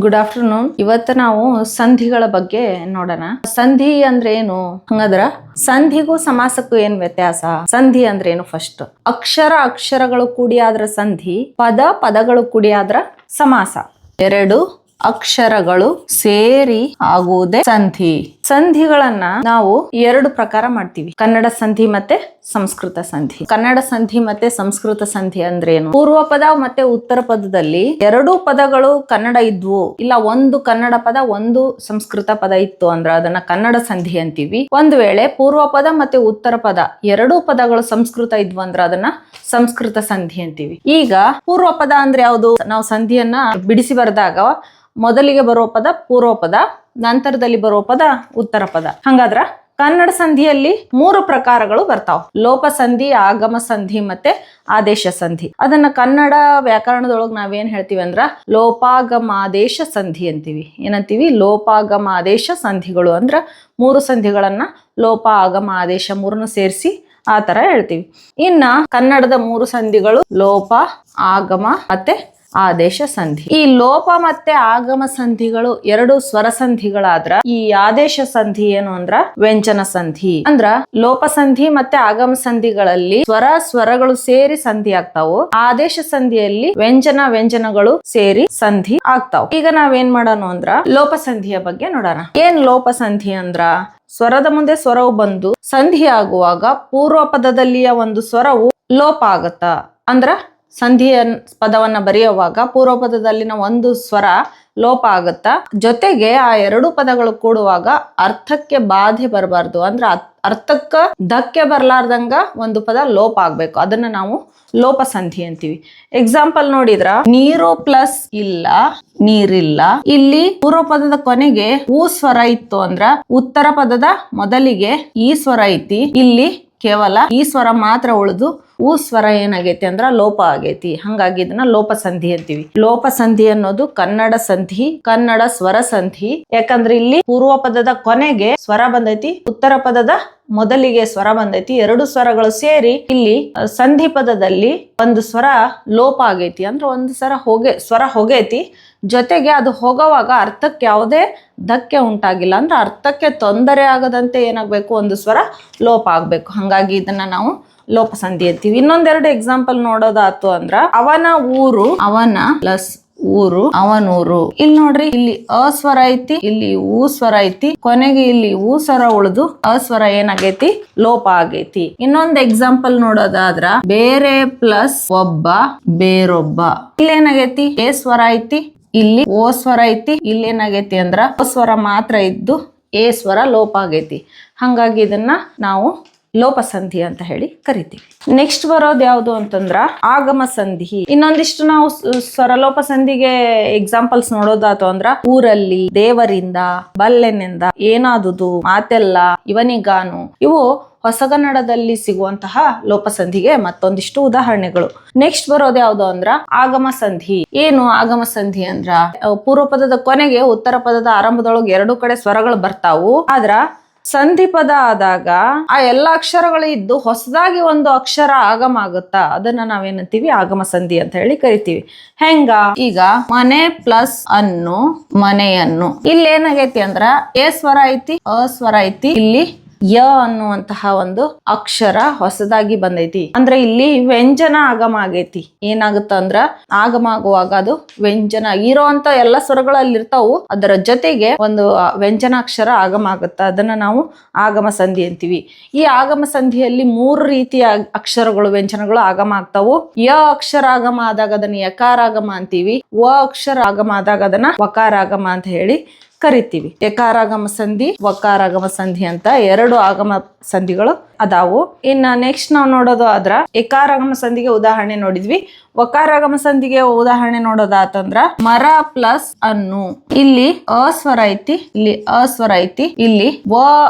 Good afternoon. ಇವತ್ತು ನಾವು ಸಂಧಿಗಳ ಬಗ್ಗೆ ನೋಡೋಣ. ಸಂಧಿ ಅಂದ್ರೆ ಏನು? ಹಂಗಂದ್ರ ಸಂಧಿಗೂ ಸಮಾಸಕ್ಕೂ ಏನ್ ವ್ಯತ್ಯಾಸ? ಸಂಧಿ ಅಂದ್ರೆ ಏನು? ಫಸ್ಟ್ ಅಕ್ಷರಗಳು ಕೂಡಿ ಆದ್ರ ಸಂಧಿ, ಪದಗಳು ಕೂಡಿ ಆದ್ರ ಸಮಾಸ. ಎರಡು ಅಕ್ಷರಗಳು ಸೇರಿ ಆಗುವುದೇ ಸಂಧಿ. ಸಂಧಿಗಳನ್ನ ನಾವು ಎರಡು ಪ್ರಕಾರ ಮಾಡ್ತೀವಿ, ಕನ್ನಡ ಸಂಧಿ ಮತ್ತೆ ಸಂಸ್ಕೃತ ಸಂಧಿ. ಕನ್ನಡ ಸಂಧಿ ಮತ್ತೆ ಸಂಸ್ಕೃತ ಸಂಧಿ ಅಂದ್ರೇನು? ಪೂರ್ವ ಪದ ಮತ್ತೆ ಉತ್ತರ ಪದದಲ್ಲಿ ಎರಡೂ ಪದಗಳು ಕನ್ನಡ ಇದ್ವು, ಇಲ್ಲ ಒಂದು ಕನ್ನಡ ಪದ ಒಂದು ಸಂಸ್ಕೃತ ಪದ ಇತ್ತು ಅಂದ್ರ ಅದನ್ನ ಕನ್ನಡ ಸಂಧಿ ಅಂತೀವಿ. ಒಂದ್ ವೇಳೆ ಪೂರ್ವ ಪದ ಮತ್ತೆ ಉತ್ತರ ಪದ ಎರಡೂ ಪದಗಳು ಸಂಸ್ಕೃತ ಇದ್ವು ಅಂದ್ರ ಅದನ್ನ ಸಂಸ್ಕೃತ ಸಂಧಿ ಅಂತೀವಿ. ಈಗ ಪೂರ್ವ ಪದ ಅಂದ್ರೆ ಯಾವುದು? ನಾವು ಸಂಧಿಯನ್ನ ಬಿಡಿಸಿ ಬರೆದಾಗ ಮೊದಲಿಗೆ ಬರುವ ಪದ ಪೂರ್ವ ಪದ, ನಂತರದಲ್ಲಿ ಬರುವ ಪದ ಉತ್ತರ ಪದ. ಹಂಗಾದ್ರ ಕನ್ನಡ ಸಂಧಿಯಲ್ಲಿ ಮೂರು ಪ್ರಕಾರಗಳು ಬರ್ತಾವ: ಲೋಪ ಸಂಧಿ, ಆಗಮ ಸಂಧಿ ಮತ್ತೆ ಆದೇಶ ಸಂಧಿ. ಅದನ್ನ ಕನ್ನಡ ವ್ಯಾಕರಣದೊಳಗೆ ನಾವೇನ್ ಹೇಳ್ತೀವಿ ಅಂದ್ರ ಲೋಪಾಗಮಾದೇಶ ಸಂಧಿ ಅಂತೀವಿ. ಏನಂತೀವಿ? ಲೋಪಾಗಮಾದೇಶ ಸಂಧಿಗಳು ಅಂದ್ರ ಮೂರು ಸಂಧಿಗಳನ್ನ ಲೋಪ ಆಗಮ ಆದೇಶ ಮೂರನ್ನು ಸೇರಿಸಿ ಆ ತರ ಹೇಳ್ತೀವಿ. ಇನ್ನ ಕನ್ನಡದ ಮೂರು ಸಂಧಿಗಳು ಲೋಪ, ಆಗಮ ಮತ್ತೆ ಆದೇಶ ಸಂಧಿ. ಈ ಲೋಪ ಮತ್ತೆ ಆಗಮ ಸಂಧಿಗಳು ಎರಡು ಸ್ವರ ಸಂಧಿಗಳಾದ್ರ ಈ ಆದೇಶ ಸಂಧಿ ಏನು ಅಂದ್ರ ವ್ಯಂಜನ ಸಂಧಿ. ಅಂದ್ರ ಲೋಪ ಸಂಧಿ ಮತ್ತೆ ಆಗಮ ಸಂಧಿಗಳಲ್ಲಿ ಸ್ವರಗಳು ಸೇರಿ ಸಂಧಿ ಆಗ್ತಾವು. ಆದೇಶ ಸಂಧಿಯಲ್ಲಿ ವ್ಯಂಜನಗಳು ಸೇರಿ ಸಂಧಿ ಆಗ್ತಾವ. ಈಗ ನಾವೇನ್ ಮಾಡೋಣ ಅಂದ್ರ ಲೋಪ ಸಂಧಿಯ ಬಗ್ಗೆ ನೋಡೋಣ. ಏನ್ ಲೋಪ ಸಂಧಿ ಅಂದ್ರ ಸ್ವರದ ಮುಂದೆ ಸ್ವರವು ಬಂದು ಸಂಧಿ ಆಗುವಾಗ ಪೂರ್ವ ಪದದಲ್ಲಿಯ ಒಂದು ಸ್ವರವು ಲೋಪ ಆಗತ್ತ. ಅಂದ್ರ ಸಂಧಿಯ ಪದವನ್ನ ಬರೆಯುವಾಗ ಪೂರ್ವ ಪದದಲ್ಲಿನ ಒಂದು ಸ್ವರ ಲೋಪ ಆಗುತ್ತಾ, ಜೊತೆಗೆ ಆ ಎರಡು ಪದಗಳು ಕೂಡುವಾಗ ಅರ್ಥಕ್ಕೆ ಬಾಧೆ ಬರಬಾರ್ದು. ಅಂದ್ರ ಅರ್ಥಕ್ಕ ಧಕ್ಕೆ ಬರ್ಲಾರ್ದಂಗ ಒಂದು ಪದ ಲೋಪ ಆಗ್ಬೇಕು. ಅದನ್ನ ನಾವು ಲೋಪ ಸಂಧಿ ಅಂತೀವಿ. ಎಕ್ಸಾಂಪಲ್ ನೋಡಿದ್ರ ನೀರು ಪ್ಲಸ್ ಇಲ್ಲ ನೀರಿಲ್ಲ. ಇಲ್ಲಿ ಪೂರ್ವ ಪದದ ಕೊನೆಗೆ ಊ ಸ್ವರ ಇತ್ತು ಅಂದ್ರ ಉತ್ತರ ಪದದ ಮೊದಲಿಗೆ ಈ ಸ್ವರ ಐತಿ, ಇಲ್ಲಿ ಕೇವಲ ಈ ಸ್ವರ ಮಾತ್ರ ಉಳಿದು ಊ ಸ್ವರ ಏನಾಗೈತಿ ಅಂದ್ರ ಲೋಪ ಆಗೈತಿ. ಹಂಗಾಗಿ ಇದನ್ನ ಲೋಪ ಸಂಧಿ ಅಂತೀವಿ. ಲೋಪ ಸಂಧಿ ಅನ್ನೋದು ಕನ್ನಡ ಸಂಧಿ, ಕನ್ನಡ ಸ್ವರ ಸಂಧಿ. ಯಾಕಂದ್ರೆ ಇಲ್ಲಿ ಪೂರ್ವ ಪದದ ಕೊನೆಗೆ ಸ್ವರ ಬಂದೈತಿ, ಉತ್ತರ ಪದದ ಮೊದಲಿಗೆ ಸ್ವರ ಬಂದೈತಿ. ಎರಡು ಸ್ವರಗಳು ಸೇರಿ ಇಲ್ಲಿ ಸಂಧಿ ಪದದಲ್ಲಿ ಒಂದು ಸ್ವರ ಲೋಪ ಆಗೈತಿ. ಅಂದ್ರೆ ಒಂದು ಸ್ವರ ಹೋಗೈತಿ, ಜೊತೆಗೆ ಅದು ಹೋಗುವಾಗ ಅರ್ಥಕ್ಕೆ ಯಾವುದೇ ಧಕ್ಕೆ ಉಂಟಾಗಿಲ್ಲ. ಅಂದ್ರೆ ಅರ್ಥಕ್ಕೆ ತೊಂದರೆ ಆಗದಂತೆ ಏನಾಗ್ಬೇಕು? ಒಂದು ಸ್ವರ ಲೋಪ ಆಗ್ಬೇಕು. ಹಂಗಾಗಿ ಇದನ್ನ ನಾವು ಲೋಪ ಸಂಧಿ ಅಂತೀವಿ. ಇನ್ನೊಂದೆರಡು ಎಕ್ಸಾಂಪಲ್ ನೋಡೋದಾತು ಅಂದ್ರ ಅವನ ಊರು, ಅವನ ಪ್ಲಸ್ ಊರು, ಅವನೂರು. ಇಲ್ಲಿ ನೋಡ್ರಿ, ಇಲ್ಲಿ ಅಸ್ವರ ಐತಿ, ಇಲ್ಲಿ ಊ ಸ್ವರ ಐತಿ, ಕೊನೆಗೆ ಇಲ್ಲಿ ಊ ಸ್ವರ ಉಳಿದು ಅಸ್ವರ ಏನಾಗೈತಿ? ಲೋಪ ಆಗೈತಿ. ಇನ್ನೊಂದ್ ಎಕ್ಸಾಂಪಲ್ ನೋಡೋದಾದ್ರ ಬೇರೆ ಪ್ಲಸ್ ಒಬ್ಬ, ಬೇರೊಬ್ಬ. ಇಲ್ಲಿ ಏನಾಗೈತಿ? ಎ ಸ್ವರ ಐತಿ, ಇಲ್ಲಿ ಓ ಸ್ವರ ಐತಿ, ಇಲ್ಲಿ ಏನಾಗೈತಿ ಅಂದ್ರ ಓ ಸ್ವರ ಮಾತ್ರ ಇದ್ದು ಎ ಸ್ವರ ಲೋಪ ಆಗೈತಿ. ಹಂಗಾಗಿ ಇದನ್ನ ನಾವು ಲೋಪ ಸಂಧಿ ಅಂತ ಹೇಳಿ ಕರಿತೀವಿ. ನೆಕ್ಸ್ಟ್ ಬರೋದು ಯಾವುದು ಅಂತಂದ್ರ ಆಗಮ ಸಂಧಿ. ಇನ್ನೊಂದಿಷ್ಟು ನಾವು ಸ್ವರಲೋಪ ಸಂಧಿಗೆ ಎಕ್ಸಾಂಪಲ್ಸ್ ನೋಡೋದಾತು ಅಂದ್ರ ಊರಲ್ಲಿ, ದೇವರಿಂದ, ಬಲ್ಲೆನಿಂದ, ಏನಾದುದು, ಮಾತೆಲ್ಲ, ಇವನಿಗಾನು. ಇವು ಹೊಸಗನ್ನಡದಲ್ಲಿ ಸಿಗುವಂತಹ ಲೋಪಸಂಧಿಗೆ ಮತ್ತೊಂದಿಷ್ಟು ಉದಾಹರಣೆಗಳು. ನೆಕ್ಸ್ಟ್ ಬರೋದು ಯಾವ್ದು ಅಂದ್ರ ಆಗಮ ಸಂಧಿ. ಏನು ಆಗಮ ಸಂಧಿ ಅಂದ್ರ ಪೂರ್ವ ಪದದ ಕೊನೆಗೆ ಉತ್ತರ ಪದದ ಆರಂಭದೊಳಗೆ ಎರಡು ಕಡೆ ಸ್ವರಗಳು ಬರ್ತಾವು. ಆದ್ರ ಸಂಧಿ ಪದ ಆದಾಗ ಆ ಎಲ್ಲಾ ಅಕ್ಷರಗಳು ಇದ್ದು ಹೊಸದಾಗಿ ಒಂದು ಅಕ್ಷರ ಆಗಮ ಆಗುತ್ತಾ, ಅದನ್ನ ನಾವೇನಂತೀವಿ? ಆಗಮ ಸಂಧಿ ಅಂತ ಹೇಳಿ ಕರಿತೀವಿ. ಹೆಂಗ? ಈಗ ಮನೆ ಪ್ಲಸ್ ಅನ್ನು, ಮನೆಯನ್ನು. ಇಲ್ಲಿ ಏನಾಗೈತಿ ಅಂದ್ರ ಎ ಸ್ವರ ಐತಿ, ಅ ಸ್ವರ ಐತಿ, ಇಲ್ಲಿ ಯ ಅನ್ನುವಂತಹ ಒಂದು ಅಕ್ಷರ ಹೊಸದಾಗಿ ಬಂದೈತಿ. ಅಂದ್ರೆ ಇಲ್ಲಿ ವ್ಯಂಜನ ಆಗಮ ಆಗೈತಿ. ಏನಾಗುತ್ತ ಅಂದ್ರ ಆಗಮ ಆಗುವಾಗ ಅದು ವ್ಯಂಜನ ಇರೋಂತ ಎಲ್ಲ ಸ್ವರಗಳು ಅಲ್ಲಿ ಇರ್ತಾವು, ಅದರ ಜೊತೆಗೆ ಒಂದು ವ್ಯಂಜನಾಕ್ಷರ ಆಗಮ ಆಗುತ್ತ. ಅದನ್ನ ನಾವು ಆಗಮ ಸಂಧಿ ಅಂತೀವಿ. ಈ ಆಗಮ ಸಂಧಿಯಲ್ಲಿ ಮೂರು ರೀತಿಯ ಅಕ್ಷರಗಳು, ವ್ಯಂಜನಗಳು ಆಗಮ ಆಗ್ತಾವು. ಯ ಅಕ್ಷರ ಆಗಮ ಆದಾಗ ಅದನ್ನ ಯಕಾರಾಗಮ ಅಂತೀವಿ. ವ ಅಕ್ಷರ ಆಗಮ ಆದಾಗ ಅದನ್ನ ವಕಾರಾಗಮ ಅಂತ ಹೇಳಿ ಕರಿತೀವಿ. ಯಕಾರಾಗಮ ಸಂಧಿ, ವಕಾರಾಗಮ ಸಂಧಿ ಅಂತ ಎರಡು ಆಗಮ ಸಂಧಿಗಳು ಅದಾವು. ಇನ್ನ ನೆಕ್ಸ್ಟ್ ನಾವು ನೋಡೋದು ಆದ್ರ ಯಕಾರಾಗಮ ಸಂಧಿಗೆ ಉದಾಹರಣೆ ನೋಡಿದ್ವಿ. ವಕಾರಾಗಮ ಸಂಧಿಗೆ ಉದಾಹರಣೆ ನೋಡೋದಾತಂದ್ರ ಮರ ಪ್ಲಸ್ ಅನ್ನು. ಇಲ್ಲಿ ಅಸ್ವರ ಐತಿ, ಇಲ್ಲಿ ಅಸ್ವರ ಐತಿ, ಇಲ್ಲಿ ವ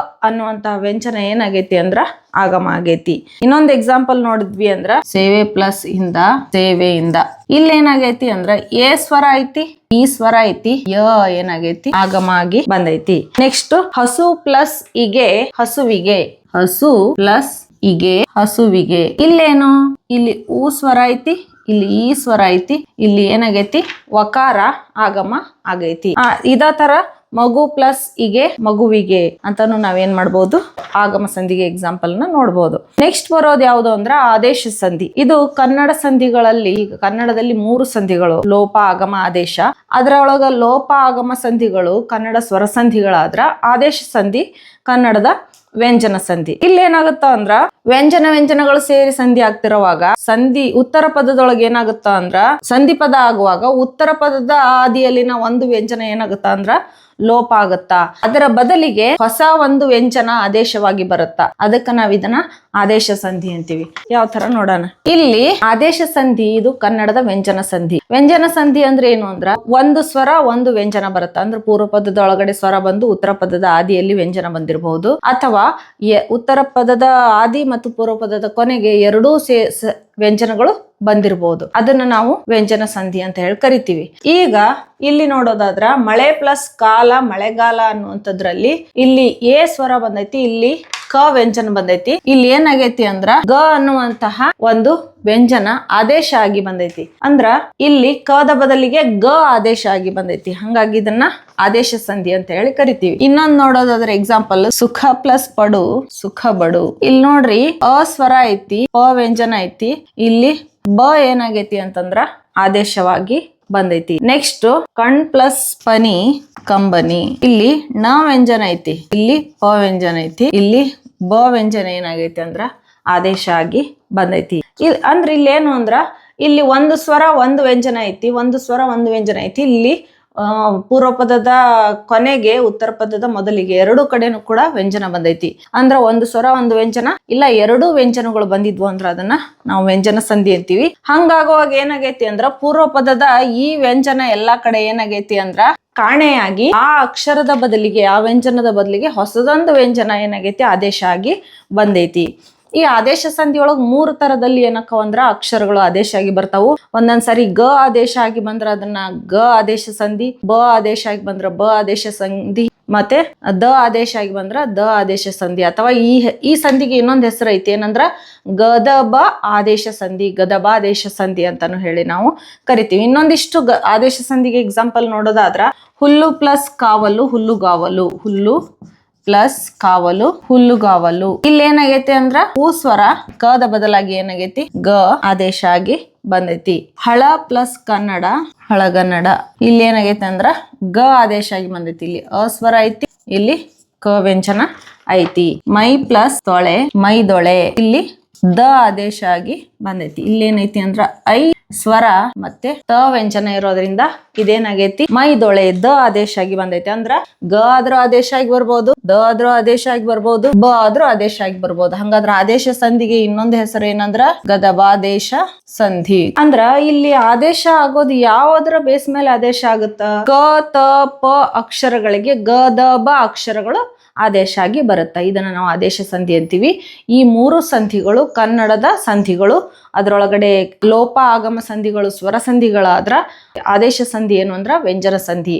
ಅನ್ನುವಂತಹ ವ್ಯಂಜನ ಏನಾಗೈತಿ ಅಂದ್ರ ಆಗಮ ಆಗೈತಿ. ಇನ್ನೊಂದು ಎಕ್ಸಾಂಪಲ್ ನೋಡಿದ್ವಿ ಅಂದ್ರ ಸೇವೆ ಪ್ಲಸ್ ಇಂದ, ಸೇವೆಯಿಂದ. ಇಲ್ಲಿ ಏನಾಗೈತಿ ಅಂದ್ರ ಎ ಸ್ವರ ಐತಿ, ಈ ಸ್ವರ ಐತಿ, ಯ ಏನಾಗೈತಿ? ಆಗಮ ಆಗಿ ಬಂದೈತಿ. ನೆಕ್ಸ್ಟ್ ಹಸು ಪ್ಲಸ್ ಇಗೆ, ಹಸುವಿಗೆ. ಹಸು ಪ್ಲಸ್ ಇಗೆ, ಹಸುವಿಗೆ. ಇಲ್ಲೇನು? ಇಲ್ಲಿ ಊ ಸ್ವರ ಐತಿ, ಇಲ್ಲಿ ಈ ಸ್ವರ ಐತಿ, ಇಲ್ಲಿ ಏನಾಗೈತಿ ವಕಾರ ಆಗಮ ಆಗೈತಿ. ಇದೇ ತರ ಮಗು ಪ್ಲಸ್ ಇಗೆ ಮಗುವಿಗೆ ಅಂತಾನು ನಾವೇನ್ ಮಾಡ್ಬೋದು ಆಗಮ ಸಂಧಿಗೆ ಎಕ್ಸಾಂಪಲ್ ನ ನೋಡ್ಬೋದು. ನೆಕ್ಸ್ಟ್ ಬರೋದು ಯಾವುದು ಅಂದ್ರೆ ಆದೇಶ ಸಂಧಿ. ಇದು ಕನ್ನಡ ಸಂಧಿಗಳಲ್ಲಿ, ಈಗ ಕನ್ನಡದಲ್ಲಿ 3 ಸಂಧಿಗಳು, ಲೋಪ ಆಗಮ ಆದೇಶ. ಅದರೊಳಗ ಲೋಪ ಆಗಮ ಸಂಧಿಗಳು ಕನ್ನಡ ಸ್ವರ ಸಂಧಿಗಳಾದ್ರ ಆದೇಶ ಸಂಧಿ ಕನ್ನಡದ ವ್ಯಂಜನ ಸಂಧಿ. ಇಲ್ಲಿ ಏನಾಗುತ್ತ ಅಂದ್ರ ವ್ಯಂಜನಗಳು ಸೇರಿ ಸಂಧಿ ಆಗ್ತಿರುವಾಗ ಸಂಧಿ ಉತ್ತರ ಪದದೊಳಗೆ ಏನಾಗುತ್ತ ಅಂದ್ರ ಸಂಧಿ ಪದ ಆಗುವಾಗ ಉತ್ತರ ಪದದ ಆದಿಯಲ್ಲಿನ ಒಂದು ವ್ಯಂಜನ ಏನಾಗುತ್ತ ಅಂದ್ರ ಲೋಪ ಆಗುತ್ತಾ, ಅದರ ಬದಲಿಗೆ ಹೊಸ ಒಂದು ವ್ಯಂಜನ ಆದೇಶವಾಗಿ ಬರುತ್ತಾ, ಅದಕ್ಕ ನಾವ್ ಇದನ್ನ ಆದೇಶ ಸಂಧಿ ಅಂತೀವಿ. ಯಾವ ತರ ನೋಡೋಣ. ಇಲ್ಲಿ ಆದೇಶ ಸಂಧಿ ಇದು ಕನ್ನಡದ ವ್ಯಂಜನ ಸಂಧಿ. ವ್ಯಂಜನ ಸಂಧಿ ಅಂದ್ರೆ ಏನು ಅಂದ್ರ ಒಂದು ಸ್ವರ ಒಂದು ವ್ಯಂಜನ ಬರುತ್ತ. ಅಂದ್ರೆ ಪೂರ್ವ ಪದದ ಒಳಗಡೆ ಸ್ವರ ಬಂದು ಉತ್ತರ ಪದದ ಆದಿಯಲ್ಲಿ ವ್ಯಂಜನ ಬಂದಿರಬಹುದು, ಅಥವಾ ಉತ್ತರ ಪದದ ಆದಿ ಮತ್ತು ಪೂರ್ವ ಪದದ ಕೊನೆಗೆ ಎರಡೂ ವ್ಯಂಜನಗಳು ಬಂದಿರಬಹುದು. ಅದನ್ನ ನಾವು ವ್ಯಂಜನ ಸಂಧಿ ಅಂತ ಹೇಳಿ ಕರಿತೀವಿ. ಈಗ ಇಲ್ಲಿ ನೋಡೋದಾದ್ರ ಮಳೆ ಪ್ಲಸ್ ಕಾಲ, ಮಳೆಗಾಲ ಅನ್ನುವಂಥದ್ರಲ್ಲಿ ಇಲ್ಲಿ ಎ ಸ್ವರ ಬಂದೈತಿ, ಇಲ್ಲಿ ಕ ವ್ಯಂಜನ ಬಂದೈತಿ. ಇಲ್ಲಿ ಏನಾಗೈತಿ ಅಂದ್ರ ಗ ಅನ್ನುವಂತಹ ಒಂದು ವ್ಯಂಜನ ಆದೇಶ ಆಗಿ ಬಂದೈತಿ. ಅಂದ್ರ ಇಲ್ಲಿ ಕದ ಬದಲಿಗೆ ಗ ಆದೇಶ ಆಗಿ ಬಂದೈತಿ. ಹಂಗಾಗಿ ಇದನ್ನ ಆದೇಶ ಸಂಧಿ ಅಂತ ಹೇಳಿ ಕರಿತೀವಿ. ಇನ್ನೊಂದ್ ನೋಡೋದಾದ್ರೆ ಎಕ್ಸಾಂಪಲ್ ಸುಖ ಪ್ಲಸ್ ಪಡು, ಸುಖ ಬಡು. ಇಲ್ಲಿ ನೋಡ್ರಿ ಅ ಸ್ವರ ಐತಿ, ಪ ವ್ಯಂಜನ ಐತಿ, ಇಲ್ಲಿ ಬ ಏನಾಗೈತಿ ಅಂತಂದ್ರ ಆದೇಶವಾಗಿ ಬಂದೈತಿ. ನೆಕ್ಸ್ಟ್ ಕಣ್ ಪ್ಲಸ್ ಪನಿ, ಕಂಬನಿ. ಇಲ್ಲಿ ನ ವ್ಯಂಜನ ಐತಿ, ಇಲ್ಲಿ ಪ ವ್ಯಂಜನ ಐತಿ, ಇಲ್ಲಿ ಬ ವ್ಯಂಜನ ಏನಾಗೈತಿ ಅಂದ್ರ ಆದೇಶ ಆಗಿ ಬಂದೈತಿ. ಅಂದ್ರೆ ಇಲ್ಲಿ ಏನು ಅಂದ್ರ ಇಲ್ಲಿ ಒಂದು ಸ್ವರ ಒಂದು ವ್ಯಂಜನ ಐತಿ, ಒಂದು ಸ್ವರ ಒಂದು ವ್ಯಂಜನ ಐತಿ. ಇಲ್ಲಿ ಪೂರ್ವ ಪದದ ಕೊನೆಗೆ ಉತ್ತರ ಪದದ ಮೊದಲಿಗೆ ಎರಡೂ ಕಡೆನೂ ಕೂಡ ವ್ಯಂಜನ ಬಂದೈತಿ. ಅಂದ್ರ ಒಂದು ಸ್ವರ ಒಂದು ವ್ಯಂಜನ ಇಲ್ಲ ಎರಡೂ ವ್ಯಂಜನಗಳು ಬಂದಿದ್ವು ಅಂದ್ರ ಅದನ್ನ ನಾವು ವ್ಯಂಜನ ಸಂಧಿ ಅಂತೀವಿ. ಹಂಗಾಗುವಾಗ ಏನಾಗೈತಿ ಅಂದ್ರ ಪೂರ್ವ ಪದದ ಈ ವ್ಯಂಜನ ಎಲ್ಲಾ ಕಡೆ ಏನಾಗೈತಿ ಅಂದ್ರ ಕಾಣೆಯಾಗಿ ಆ ಅಕ್ಷರದ ಬದಲಿಗೆ, ಆ ವ್ಯಂಜನದ ಬದಲಿಗೆ ಹೊಸದೊಂದು ವ್ಯಂಜನ ಏನಾಗೈತಿ ಆದೇಶ ಆಗಿ ಬಂದೈತಿ. ಈ ಆದೇಶ ಸಂಧಿ ಒಳಗ್ 3 ತರದಲ್ಲಿ ಏನಕ್ಕವ ಅಂದ್ರ ಅಕ್ಷರಗಳು ಆದೇಶ ಆಗಿ ಬರ್ತಾವು. ಒಂದೊಂದ್ಸರಿ ಗ ಆದೇಶ ಆಗಿ ಬಂದ್ರ ಅದನ್ನ ಗ ಆದೇಶ ಸಂಧಿ, ಬ ಆದೇಶ ಆಗಿ ಬಂದ್ರ ಬ ಆದೇಶ ಸಂಧಿ, ಮತ್ತೆ ದ ಆದೇಶ ಆಗಿ ಬಂದ್ರ ದ ಆದೇಶ ಸಂಧಿ. ಅಥವಾ ಈ ಸಂಧಿಗೆ ಇನ್ನೊಂದ್ ಹೆಸರು ಐತಿ, ಏನಂದ್ರ ಗದಬ ಆದೇಶ ಸಂಧಿ, ಗದಬ ಆದೇಶ ಸಂಧಿ ಅಂತಾನು ಹೇಳಿ ನಾವು ಕರಿತೀವಿ. ಇನ್ನೊಂದಿಷ್ಟು ಆದೇಶ ಸಂಧಿಗೆ ಎಕ್ಸಾಂಪಲ್ ನೋಡೋದಾದ್ರ ಹುಲ್ಲು ಪ್ಲಸ್ ಕಾವಲು, ಹುಲ್ಲುಗಾವಲು. ಹುಲ್ಲು ಪ್ಲಸ್ ಕಾವಲು, ಹುಲ್ಲುಗಾವಲು. ಇಲ್ಲಿ ಏನಾಗೈತಿ ಅಂದ್ರ ಹೂ ಸ್ವರ ಕದ ಬದಲಾಗಿ ಏನಾಗೈತಿ ಗ ಆದೇಶ ಆಗಿ ಬಂದೈತಿ. ಹಳ ಪ್ಲಸ್ ಕನ್ನಡ, ಹಳಗನ್ನಡ. ಇಲ್ಲಿ ಏನಾಗೈತಿ ಅಂದ್ರ ಗ ಆದೇಶ ಆಗಿ ಬಂದೈತಿ. ಇಲ್ಲಿ ಅಸ್ವರ ಐತಿ, ಇಲ್ಲಿ ಕ ವ್ಯಂಜನ ಐತಿ. ಮೈ ಪ್ಲಸ್ ತೊಳೆ, ಮೈದೊಳೆ. ಇಲ್ಲಿ ದ ಆದೇಶ ಆಗಿ ಬಂದೈತಿ. ಇಲ್ಲಿ ಏನೈತಿ ಅಂದ್ರ ಐ ಸ್ವರ ಮತ್ತೆ ತ ವ್ಯಂಜನ ಇರೋದ್ರಿಂದ ಇದೇನಾಗೈತಿ ಮೈದೊಳೆ ದ ಆದೇಶ ಆಗಿ ಬಂದೈತಿ. ಅಂದ್ರ ಗ ಆದ್ರೂ ಆದೇಶ ಆಗಿ ಬರ್ಬೋದು, ದ ಆದ್ರೂ ಆದೇಶ ಆಗಿ ಬರ್ಬೋದು, ಬ ಆದ್ರೂ ಆದೇಶ ಆಗಿ ಬರ್ಬೋದು. ಹಂಗಾದ್ರ ಆದೇಶ ಸಂಧಿಗೆ ಇನ್ನೊಂದು ಹೆಸರು ಏನಂದ್ರ ಗದಬಾದೇಶ ಸಂಧಿ. ಅಂದ್ರ ಇಲ್ಲಿ ಆದೇಶ ಆಗೋದು ಯಾವ್ದ್ರ ಬೇಸ್ ಮೇಲೆ ಆದೇಶ ಆಗುತ್ತ, ಕ ತ ಪ ಅಕ್ಷರಗಳಿಗೆ ಗ ದ ಬ ಅಕ್ಷರಗಳು ಆದೇಶ ಆಗಿ ಬರುತ್ತೆ. ಇದನ್ನ ನಾವು ಆದೇಶ ಸಂಧಿ ಅಂತೀವಿ. ಈ 3 ಸಂಧಿಗಳು ಕನ್ನಡದ ಸಂಧಿಗಳು. ಅದರೊಳಗಡೆ ಲೋಪ ಆಗಮ ಸಂಧಿಗಳು ಸ್ವರ ಸಂಧಿಗಳಾದ್ರ ಆದೇಶ ಸಂಧಿ ಏನು ಅಂದ್ರ ವ್ಯಂಜನ ಸಂಧಿ.